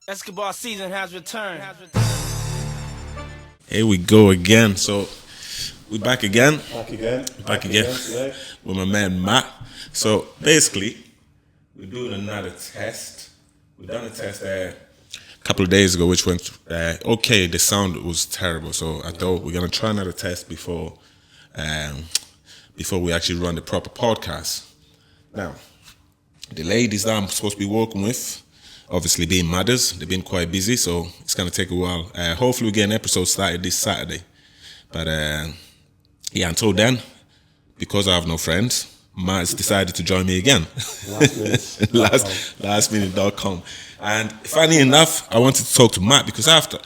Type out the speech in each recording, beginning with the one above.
Escobar season has returned. Here we go again. So we back again. Back again today. With my man Matt. So basically, we're doing another test. We done a test a couple of days ago, which went okay. The sound was terrible, so I thought we're gonna try another test before we actually run the proper podcast. Now, the ladies that I'm supposed to be working with, obviously being mothers, they've been quite busy, so it's going to take a while. Hopefully we get an episode started this Saturday. But yeah, until then, because I have no friends, Matt's decided to join me again. Lastminute.com. And funny enough, I wanted to talk to Matt because after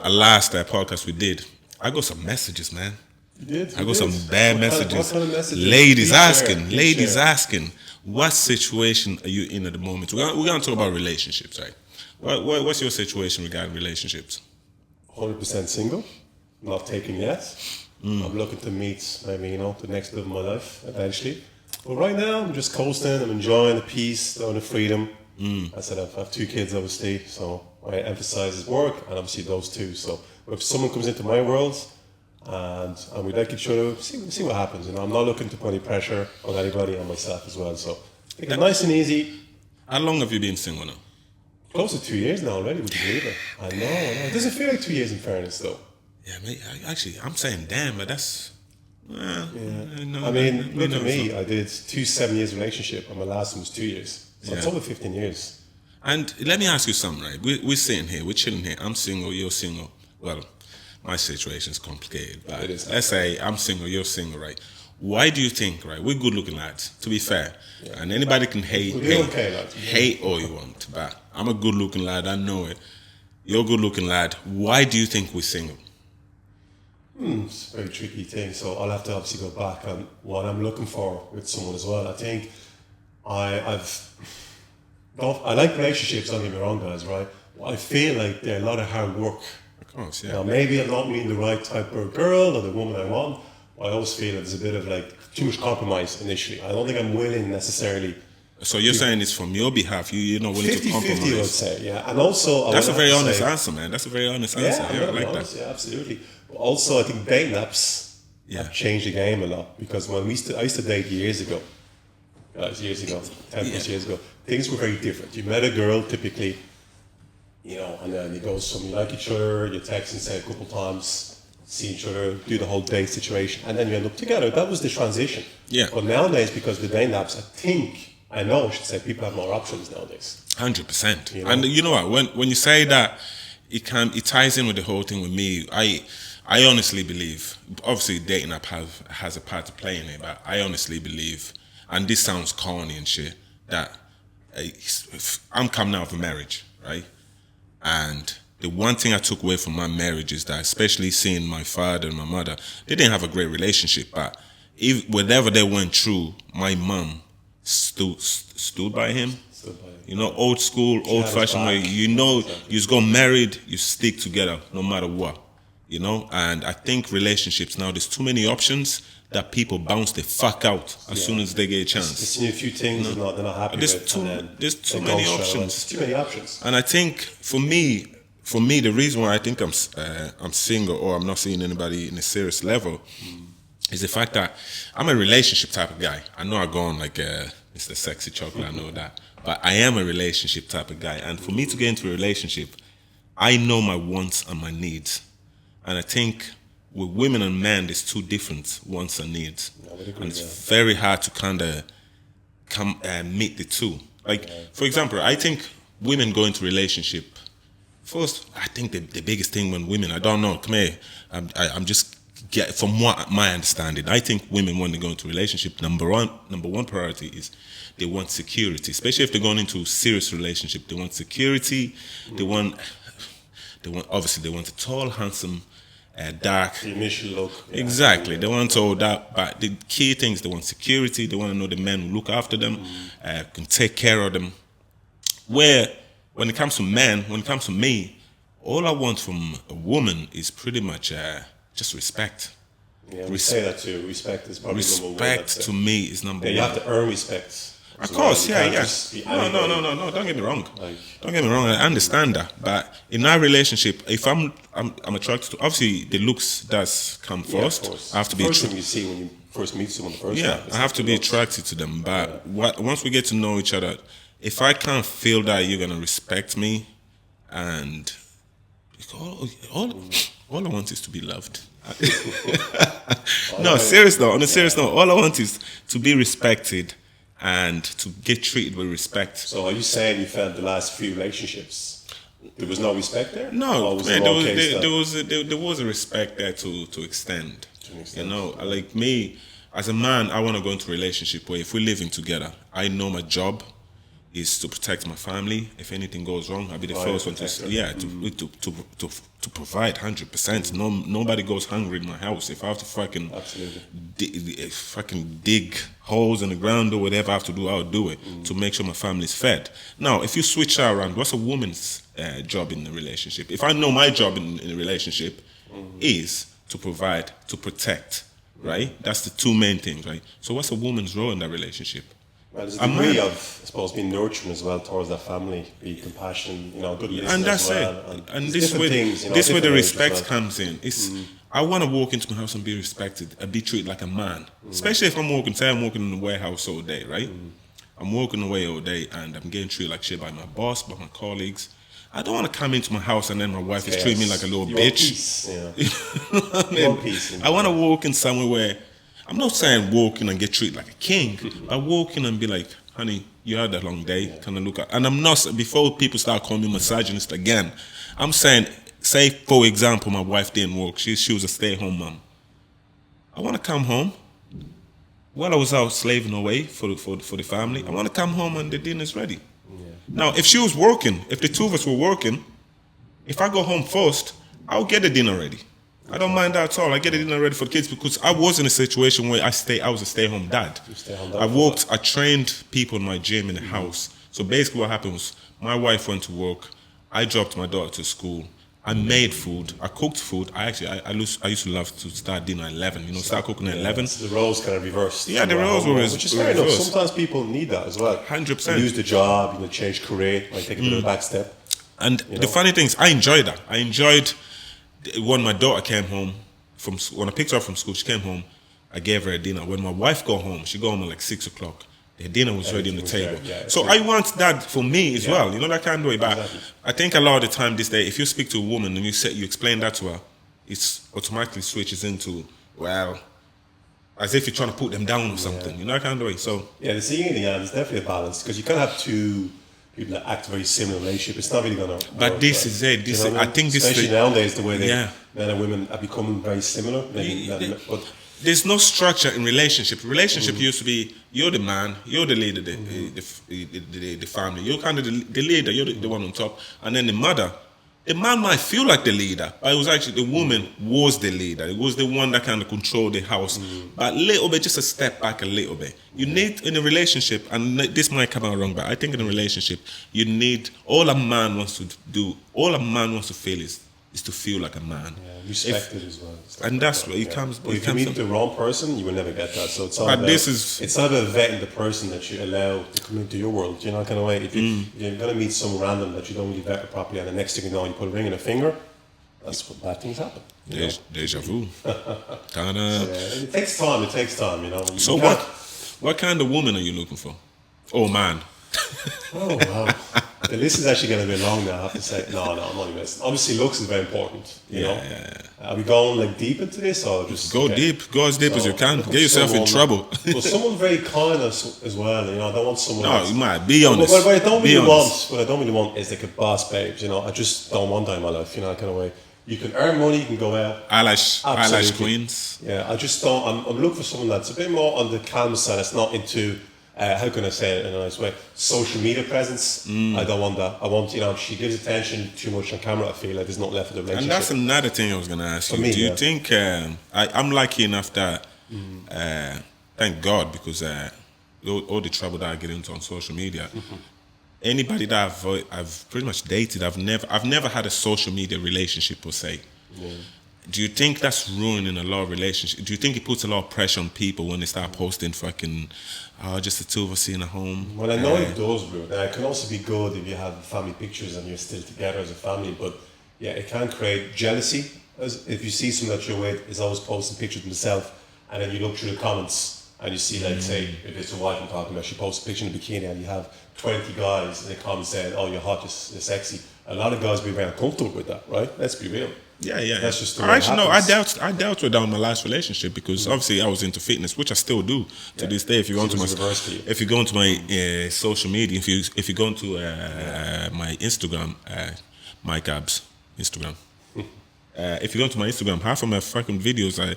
a last podcast we did, I got some messages, man. I got some bad messages. What kind of messages? Ladies Please share. asking, what situation are you in at the moment? We're going to talk about relationships, right? What's your situation regarding relationships? 100% single, not taken yet. I'm looking to meet maybe, the next bit of my life eventually. But right now, I'm just coasting. I'm enjoying the peace, the freedom. I said I have 2 kids, obviously, so I emphasize work and obviously those 2. So if someone comes into my world and we like each other, see what happens. I'm not looking to put any pressure on anybody, on myself as well. So I think it's nice and easy. How long have you been single now? Close to 2 years now already, would you believe it? I know. It doesn't feel like 2 years in fairness, though. Yeah, mate, I'm saying damn, but that's... Yeah. I mean, look at me. I did 2 7-year relationship, and my last one was 2 years. So it's over 15 years. And let me ask you something, right? We're sitting here, we're chilling here. I'm single, you're single. Well, my situation is complicated, but It is. let's say I'm single, you're single, right? Why do you think, right? We're good-looking lads, to be fair, and anybody can hate all you want, but I'm a good-looking lad. I know it. You're a good-looking lad. Why do you think we're single? It's a very tricky thing. So I'll have to obviously go back on what I'm looking for with someone as well. I think I like relationships. Don't get me wrong, guys. Right? I feel like they're a lot of hard work. Of course, yeah. Now, maybe I'm not meeting the right type of girl or the woman I want. I always feel that there's a bit of too much compromise initially. I don't think I'm willing necessarily. So you're saying it's from your behalf, you're not willing to compromise? 50-50, I would say, yeah. And also... That's a very honest answer, man. That's a very honest answer. Yeah, I like honest, that. yeah, absolutely. But also, I think dating apps have changed the game a lot. Because when I used to date years ago, 10 plus years ago, things were very different. You met a girl, typically, and then you like each other, you text and say a couple times, see each other, do the whole date situation, and then you end up together. That was the transition. Yeah. But nowadays, because the dating apps, I should say, people have more options nowadays. 100%. And you know what? When you say that, it ties in with the whole thing with me. I honestly believe, obviously dating app has a part to play in it, but I honestly believe, and this sounds corny and shit, that I'm coming out of a marriage, right? And the one thing I took away from my marriage is that, especially seeing my father and my mother, they didn't have a great relationship, but whatever they went through, my mom stood by him. Old school, old fashioned way. You just got married, you stick together no matter what. And I think relationships now, there's too many options that people bounce the fuck out as soon as they get a chance. They've seen a few things they're not happy There's with. There's too many options. There's too many options. And I think for me, the reason why I think I'm single or I'm not seeing anybody in a serious level is the fact that I'm a relationship type of guy. I know I go on like Mr. Sexy Chocolate, I know that. But I am a relationship type of guy. And for me to get into a relationship, I know my wants and my needs. And I think with women and men, there's 2 different wants and needs. And it's very hard to kind of meet the 2. For example, I think women go into relationship. First, I think the biggest thing when women, I don't know, come here, I'm just from what my understanding, I think women when they go into a relationship, number one priority is they want security, especially if they're going into a serious relationship. They want security. They want obviously they want a tall, handsome, dark. The initial look. Exactly. They want all that, but the key thing is they want security. They want to know the men who look after them, can take care of them. Where when it comes to men, when it comes to me, all I want from a woman is pretty much just respect. Yeah, we say that too. Respect is probably number one. Respect to me is number one. You have to earn respect. Of as course, well. You yeah, can't yeah. just be No, anybody. no. Don't get me wrong. Like- Don't get me wrong. I understand that, but in our relationship, if I'm attracted to, obviously the looks does come Yeah, of first. course. I have to The be. first thing you see when you first meet someone the first time. I have to be attracted to them. But once we get to know each other, if I can't feel that you're gonna respect me, and all I want is to be loved. No, serious though. On a serious note, all I want is to be respected and to get treated with respect. So are you saying you felt the last few relationships there was no respect there? No, Or was man, it all case that- there was a respect there to extend. an extent, You know, like me, as a man, I want to go into a relationship where if we're living together, I know my job is to protect my family. If anything goes wrong, I'll be the first one to provide 100%. Nobody goes hungry in my house. If I have to fucking dig holes in the ground or whatever I have to do, I'll do it to make sure my family's fed. Now, if you switch that around, what's a woman's job in the relationship? If I know my job in a relationship is to provide, to protect, right? That's the two main things, right? So what's a woman's role in that relationship? Well, there's a degree of, I suppose, being nurturing as well towards that family, be compassion, good listening And that's as well. it. And there's this different way, things, this way the different ages as respect well. comes in. It's I want to walk into my house and be respected and be treated like a man. Especially if I'm walking in the warehouse all day, right? I'm walking away all day and I'm getting treated like shit by my boss, by my colleagues. I don't want to come into my house and then my wife is treating me like a little You want bitch. peace, yeah. You know what I mean? You want peace. I want to walk in somewhere where I'm not saying walk in and get treated like a king. I walk in and be like, honey, you had a long day. Kind of look at, and I'm not, before people start calling me misogynist again, I'm saying, say for example, my wife didn't work. She was a stay-at-home mom. I want to come home. While I was out slaving away for the family, I want to come home and the dinner's ready. Now, if she was working, if the two of us were working, if I go home first, I'll get the dinner ready. I don't mind that at all. I get the dinner ready for the kids because I was in a situation where I was a stay-home dad. I trained people in my gym in the house. So basically what happened was my wife went to work. I dropped my daughter to school. I made food. I cooked food. I used to love to start dinner at 11. Start cooking at 11. So the roles kind of reversed. Yeah, the roles were Which is fair enough. reversed. Sometimes people need that as well. 100%. Use the job, change career, might take a bit of a back step. And the funny thing is, I enjoyed that. I enjoyed when my daughter came home when I picked her up from school. She came home. I gave her a dinner. When my wife got home, she got home at like 6 o'clock. The dinner was ready on the table. So I want that for me as well. That kind of way. But I think a lot of the time this day, if you speak to a woman and you explain that to her, it's automatically switches into, well, as if you're trying to put them down or something. That kind of way. So the seeing in the end is definitely a balance because you can't have two people that act very similar in a relationship. It's not really going to. But this is it. I think this especially is nowadays the way yeah. men and women are becoming very similar. But there's no structure in relationship. Relationship used to be you're the man, you're the leader, the family. You're kind of the leader. You're the one on top, and then the mother. The man might feel like the leader, but it was actually the woman was the leader. It was the one that kind of controlled the house. But a little bit, just a step back a little bit. You need in a relationship, and this might come out wrong, but I think in a relationship, you need all a man wants to do. All a man wants to feel is to feel like a man. Respected as well. And that's where it comes. But if you meet the wrong person, you will never get that. So it's all But about, it's not about vetting the person that you allow to come into your world. Kind of way. If you're going to meet someone random that you don't really vet properly, and the next thing you know, you put a ring in a finger, that's what bad things happen. Deja vu. It takes time. It takes time. So what kind of woman are you looking for? Oh man. Oh wow. The list is actually going to be long now, I have to say. No, I'm only messing. Obviously, looks is very important. You know? Are we going deep into this or just go deep? Go as deep as you can. Get yourself in trouble. Well, someone very kind as well. I don't want someone. No, you might be honest. What I don't really want is like a boss babes. I just don't want that in my life. Kind of way. You can earn money, you can go out. Eyelash queens. Yeah, I just don't. I'm looking for someone that's a bit more on the calm side. That's not into. How can I say it in a nice way? Social media presence. I don't want that. I want, she gives attention too much on camera. I feel like there's not left of the relationship. And that's another thing I was going to ask you. Do you think, I'm lucky enough that, thank God, because all the trouble that I get into on social media, anybody that I've pretty much dated, I've never had a social media relationship per se. Do you think that's ruining a lot of relationships? Do you think it puts a lot of pressure on people when they start posting fucking, just the two of us in a home? Well, I know it does, bro. Now, it can also be good if you have family pictures and you're still together as a family, but yeah, it can create jealousy. As if you see someone that you're with is always posting pictures of themselves, and then you look through the comments and you see, like, say, if it's a wife I'm talking about, she posts a picture in a bikini and you have 20 guys in the comments saying, "Oh, you're hot, you're sexy." A lot of guys will be very uncomfortable with that, right? Let's be real. Yeah. That's just the way it Actually, no, I happens. dealt with that in my last relationship because obviously I was into fitness, which I still do to this day. If you go into my social media, if you go into my Instagram, Mike Abs Instagram, if you go into my Instagram, half of my fucking videos are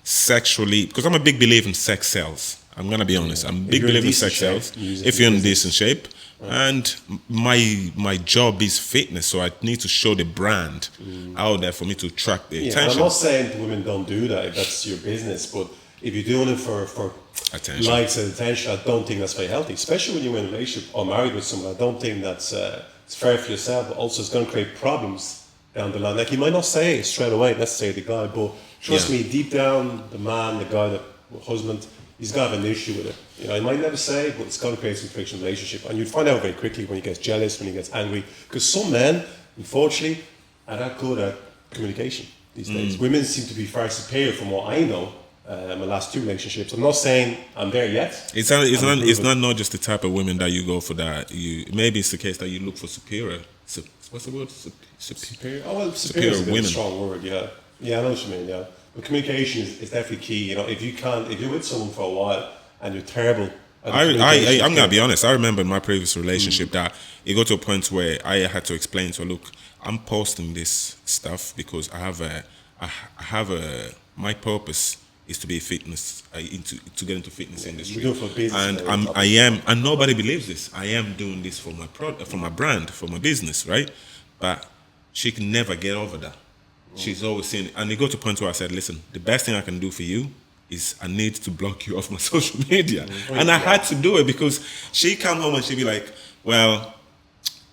sexually, because I'm a big believer in sex sells. I'm gonna be honest. I'm a big believer in sex sells. If you're in decent shape. And my job is fitness, so I need to show the brand out there for me to attract the attention. I'm not saying women don't do that if that's your business, but if you're doing it for attention, likes and attention, I don't think that's very healthy. Especially when you're in a relationship or married with someone, I don't think that's it's fair for yourself, but also it's going to create problems down the line. Like, you might not say it straight away, necessarily the guy, but trust me, deep down, the man, the guy, the husband, he's got to have an issue with it. You know, he might never say it, but it's going to create some friction in the relationship. And you'd find out very quickly when he gets jealous, when he gets angry. Because some men, unfortunately, are that good at communication these days. Women seem to be far superior from what I know in my last 2 relationships. I'm not saying I'm there yet. It's not just the type of women that you go for that. Maybe it's the case that you look for superior. What's the word? Superior? Oh, well, superior is a bit of a strong word, yeah. Yeah, I know what you mean, yeah. But communication is definitely key. You know, if you're with someone for a while and you're terrible at I'm gonna be honest. I remember in my previous relationship that it got to a point where I had to explain to her, look, I'm posting this stuff because I have my purpose is to be fitness to get into fitness industry. You do it for business, and nobody believes this. I am doing this for my for my brand, for my business, right? But she can never get over that. She's always saying, and it got to a point where I said, listen, the best thing I can do for you is I need to block you off my social media. And I had to do it because she'd come home and she'd be like, well,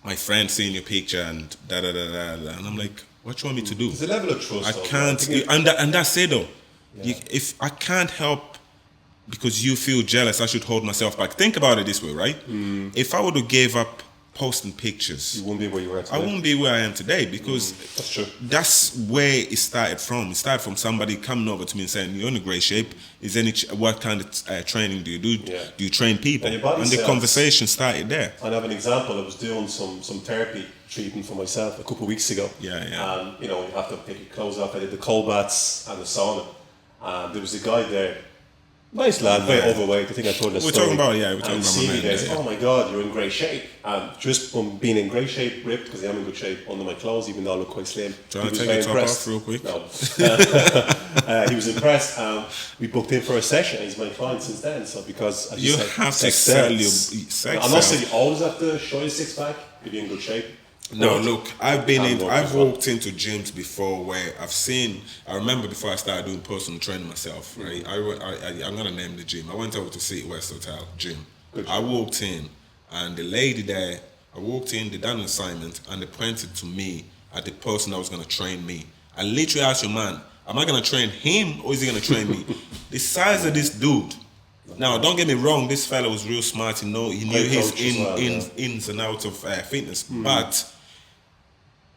my friend seeing your picture and da-da-da-da. And I'm like, what do you want me to do? There's a level of trust. I can't, and that's it though. Yeah. If I can't help because you feel jealous, I should hold myself back. Think about it this way, right? If I would have gave up posting pictures, you wouldn't be where you are today. I wouldn't be where I am today because that's true. That's where it started from. It started from somebody coming over to me and saying, "You're in a great shape. Is any what kind of training do you do? Yeah. Do you train people?" And the conversation started there. I have an example. I was doing some therapy treatment for myself a couple of weeks ago. Yeah. And you have to take your clothes off. I did the cold baths and the sauna. And there was a guy there. Nice lad, very overweight. I think I told the story. We're talking about my man. Yeah. Oh my God, you're in great shape. And just from being in great shape, ripped, because I am in good shape under my clothes, even though I look quite slim. Do you want to take your top off real quick? No. He was impressed. We booked in for a session. He's my client since then. So because as you have to sell your sex. I'm not saying you always have to show your six pack if you're in good shape. No, look, I've walked into gyms before where I remember before I started doing personal training myself, right? I'm going to name the gym. I went over to City West Hotel gym. I walked in and the lady there, they done an assignment and they pointed to me at the person that was going to train me. I literally asked your man, am I going to train him or is he going to train me? The size of this dude. Now, don't get me wrong, this fella was real smart. He knew his ins and outs of fitness, but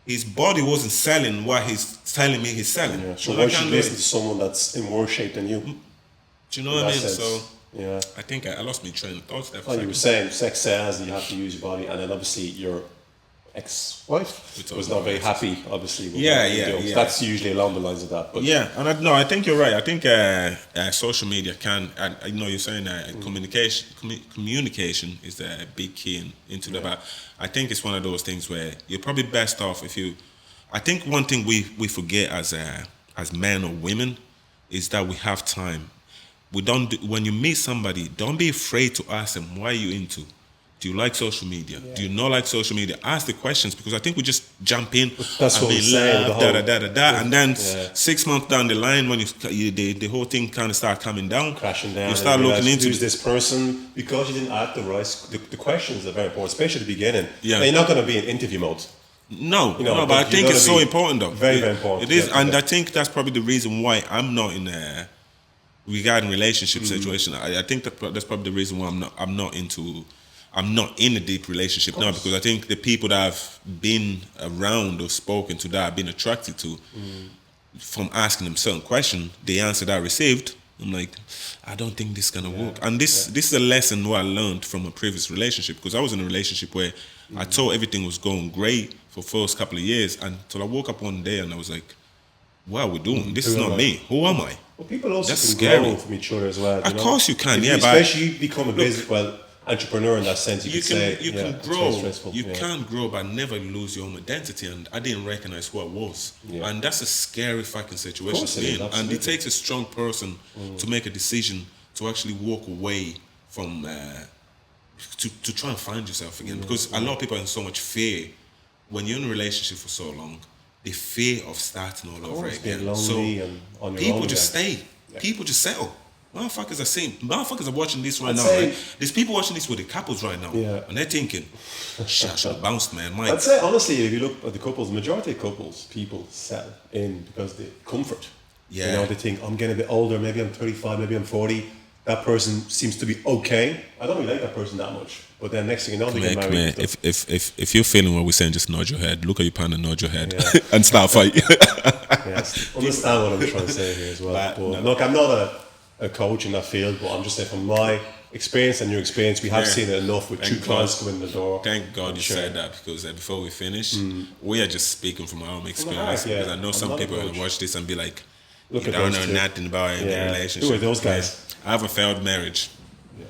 his body wasn't selling what he's telling me he's selling. Yeah. So why should you listen to someone that's in worse shape than you? Do you know what I mean? Sense. So yeah, I think I lost my train of thoughts there. You were saying sex sells and you have to use your body, and then obviously your ex-wife was not very happy, obviously. With yeah. That's usually along the lines of that. But yeah, and I think you're right. I think social media can, and you're saying communication is a big key into that. But I think it's one of those things where you're probably best off if you. I think one thing we forget as men or women is that we have time. When you meet somebody, don't be afraid to ask them, what are you into? Do you like social media? Yeah. Do you not like social media? Ask the questions, because I think we just jump in That's and we laugh, and then 6 months down the line, when the whole thing kind of start coming down, crashing down, you start looking into who's this person, because you didn't ask the questions are very important, especially at the beginning. Yeah. Now, you're not going to be in interview mode. No, You know, no, but I you're think gonna it's so be important though. very, very important. It is, Yeah, and yeah. I think that's probably the reason why I'm not in a regarding relationship Mm-hmm. situation. I think that's probably the reason why I'm not in a deep relationship now, because I think the people that I've been around or spoken to, that I've been attracted to, from asking them certain questions, the answer that I received, I'm like, I don't think this is gonna work. And this is a lesson what I learned from a previous relationship, because I was in a relationship where I thought everything was going great for first couple of years, until I woke up one day and I was like, what are we doing? This is Who am not I? me. Who am I? Well, people also That's can scary. grow from each other as well. Of know? course you can, If yeah, but especially you become a business, entrepreneur in that sense. You could say you can it's grow. very stressful. You can grow, but never lose your own identity. And I didn't recognize who I was, and that's a scary fucking situation course to it be is, in. And absolutely. it takes a strong person to make a decision to actually walk away from to try and find yourself again. Because a lot of people are in so much fear when you're in a relationship for so long. The fear of starting all over course, being again. lonely So and on your people own just again. stay. People just settle. Motherfuckers are watching this right I'd now, say- right? There's people watching this with the couples right now, Yeah. and they're thinking, shit, I should have bounced, man. I'd say honestly, if you look at the couples, the majority of couples, people settle in because they comfort. Yeah. You know, they think I'm getting a bit older. Maybe I'm 35. Maybe I'm 40. That person seems to be okay. I don't really like that person that much. But then next thing you know, they get married. and stuff. if you're feeling what we're saying, just nod your head. Look at your partner, nod your head, Yeah. and start fighting. Yes, understand what I'm trying to say here as well. But, But, no. look, I'm not a coach in that field, but I'm just saying from my experience and your experience, we have Yeah. seen it enough with Thank two clients God. coming in the door. Thank God I'm you sure. said that, because before we finish, we are just speaking from our own experience. heart, yeah. Because I know I'm some not a people will coach. watch this and be like, Look you at don't those know two. nothing about any Yeah. relationship. Who are those guys? Yeah. I have a failed marriage.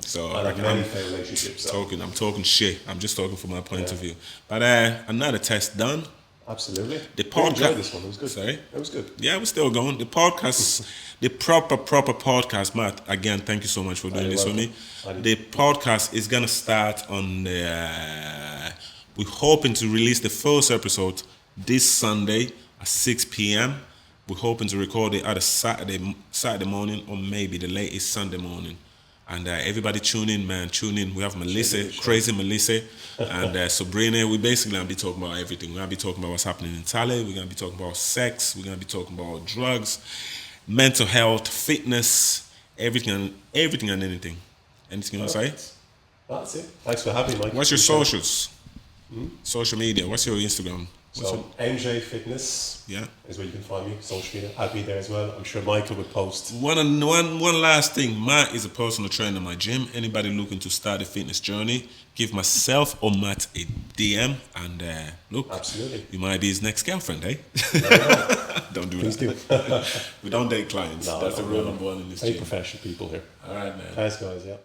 So I have I'm many failed relationships. So. I'm talking shit. I'm just talking from my point of view. But another test done. Absolutely. The I enjoyed podcast. this one. It was good. Sorry? It was good. Yeah, we're still going. The podcast, the proper podcast, Matt. Again, thank you so much for doing You're this with me. welcome. The podcast is gonna start on the. We're hoping to release the first episode this Sunday at 6 p.m. We're hoping to record it either Saturday morning or maybe the latest Sunday morning. And everybody tune in, man. Tune in. We have Melissa, crazy Melissa, and Sabrina. We basically gonna be talking about everything. We're gonna be talking about what's happening in Italy. We're gonna be talking about sex. We're gonna be talking about drugs, mental health, fitness, everything and anything. Anything you want to say? That's it. Thanks for having me, Mike. What's your Appreciate it. socials? Social media. What's your Instagram? So MJ Fitness Yeah. is where you can find me. Social media. I'll be there as well. I'm sure Michael would post. One last thing. Matt is a personal trainer in my gym. Anybody looking to start a fitness journey, give myself or Matt a DM, and look, Absolutely. you might be his next girlfriend, eh? Don't do Please that. do. We don't date clients. No, That's no, the rule no. number one in this Very gym. professional people here. All right, man. Thanks, guys. Yeah.